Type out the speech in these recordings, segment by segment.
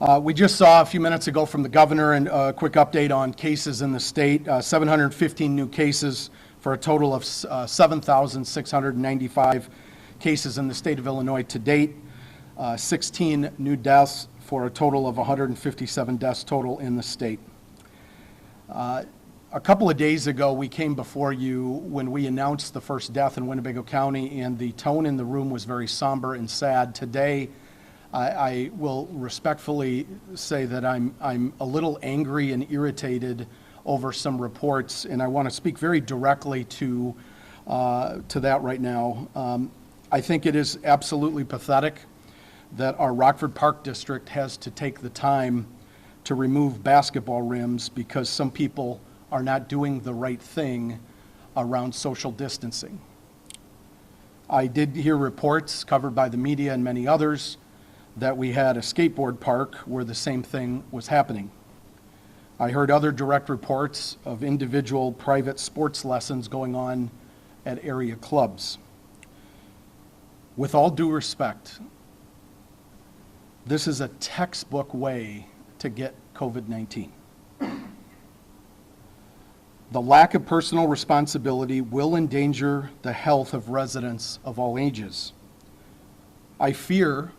We just saw a few minutes ago from the governor and a quick update on cases in the state. 715 new cases for a total of 7,695 cases in the state of Illinois to date. 16 new deaths for a total of 157 deaths total in the state. A couple of days ago, we came before you when we announced the first death in Winnebago County, and the tone in the room was very somber and sad. Today, I will respectfully say that I'm a little angry and irritated over some reports, and I want to speak very directly to that right now. I think it is absolutely pathetic that our Rockford Park District has to take the time to remove basketball rims because some people are not doing the right thing around social distancing. I did hear reports covered by the media and many others that we had a skateboard park where the same thing was happening. I heard other direct reports of individual private sports lessons going on at area clubs. With all due respect, this is a textbook way to get COVID-19. The lack of personal responsibility will endanger the health of residents of all ages. I fear,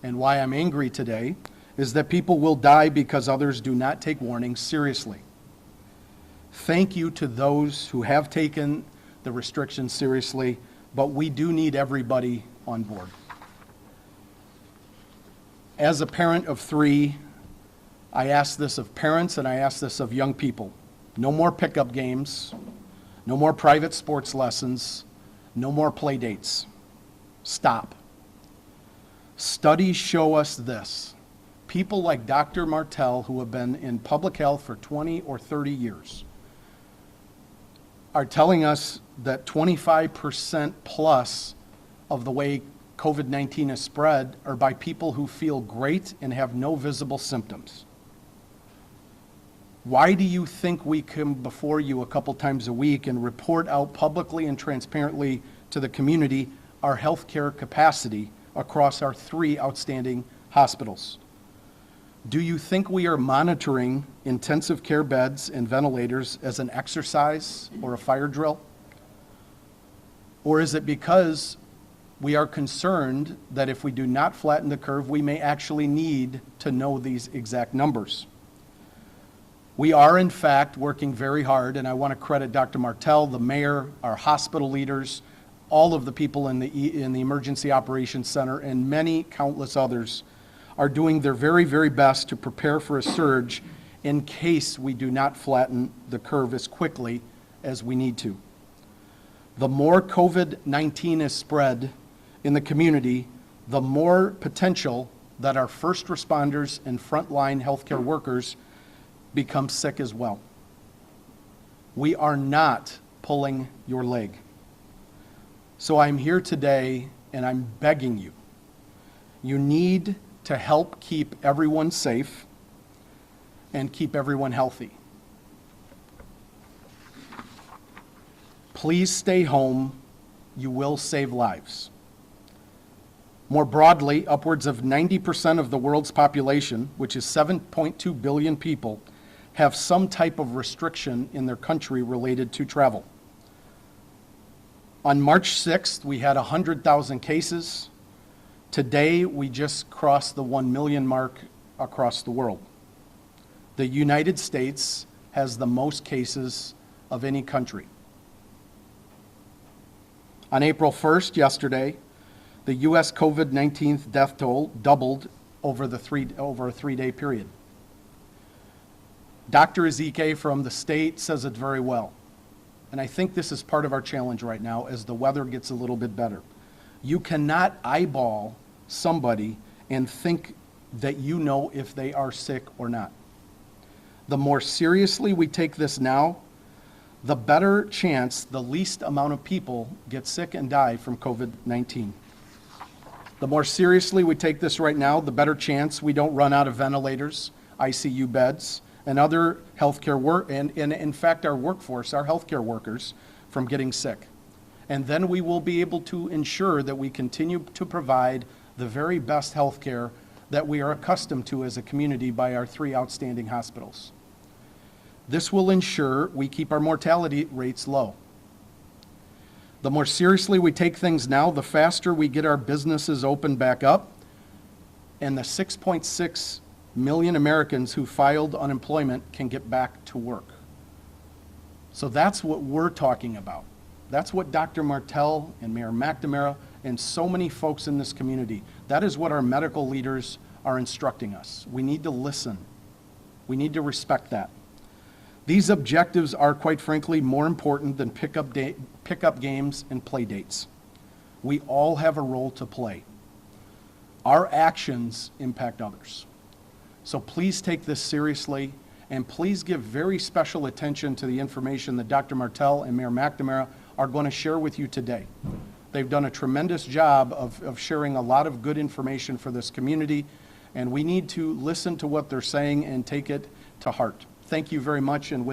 and why I'm angry today, is that people will die because others do not take warnings seriously. Thank you to those who have taken the restrictions seriously, but we do need everybody on board. As a parent of 3, I ask this of parents and I ask this of young people. No more pickup games, no more private sports lessons, no more play dates. Stop. Studies show us this. People like Dr. Martell, who have been in public health for 20 or 30 years, are telling us that 25% plus of the way COVID-19 is spread are by people who feel great and have no visible symptoms. Why do you think we come before you a couple times a week and report out publicly and transparently to the community our healthcare capacity across our 3 outstanding hospitals? Do you think we are monitoring intensive care beds and ventilators as an exercise or a fire drill? Or is it because we are concerned that if we do not flatten the curve, we may actually need to know these exact numbers? We are, in fact, working very hard, and I want to credit Dr. Martell, the mayor, our hospital leaders, all of the people in the Emergency Operations Center, and many countless others are doing their very, very best to prepare for a surge in case we do not flatten the curve as quickly as we need to. The more COVID-19 is spread in the community, the more potential that our first responders and frontline healthcare workers become sick as well. We are not pulling your leg. So I'm here today and I'm begging you. You need to help keep everyone safe and keep everyone healthy. Please stay home. You will save lives. More broadly, upwards of 90% of the world's population, which is 7.2 billion people, have some type of restriction in their country related to travel. On March 6th, we had 100,000 cases. Today, we just crossed the 1 million mark across the world. The United States has the most cases of any country. On April 1st, yesterday, the U.S. COVID-19 death toll doubled over a 3-day period. Dr. Ezike from the state says it very well. And I think this is part of our challenge right now as the weather gets a little bit better. You cannot eyeball somebody and think that you know if they are sick or not. The more seriously we take this now, the better chance the least amount of people get sick and die from COVID-19. The more seriously we take this right now, the better chance we don't run out of ventilators, ICU beds, and other healthcare work, and in fact our workforce, our healthcare workers, from getting sick. And then we will be able to ensure that we continue to provide the very best healthcare that we are accustomed to as a community by our 3 outstanding hospitals. This will ensure we keep our mortality rates low. The more seriously we take things now, the faster we get our businesses open back up, and the 6.6 million Americans who filed unemployment can get back to work. So that's what we're talking about. That's what Dr. Martell and Mayor McNamara and so many folks in this community, that is what our medical leaders are instructing us. We need to listen. We need to respect that. These objectives are, quite frankly, more important than pickup games and play dates. We all have a role to play. Our actions impact others. So please take this seriously, and please give very special attention to the information that Dr. Martell and Mayor McNamara are going to share with you today. They've done a tremendous job of sharing a lot of good information for this community, and we need to listen to what they're saying and take it to heart. Thank you very much. And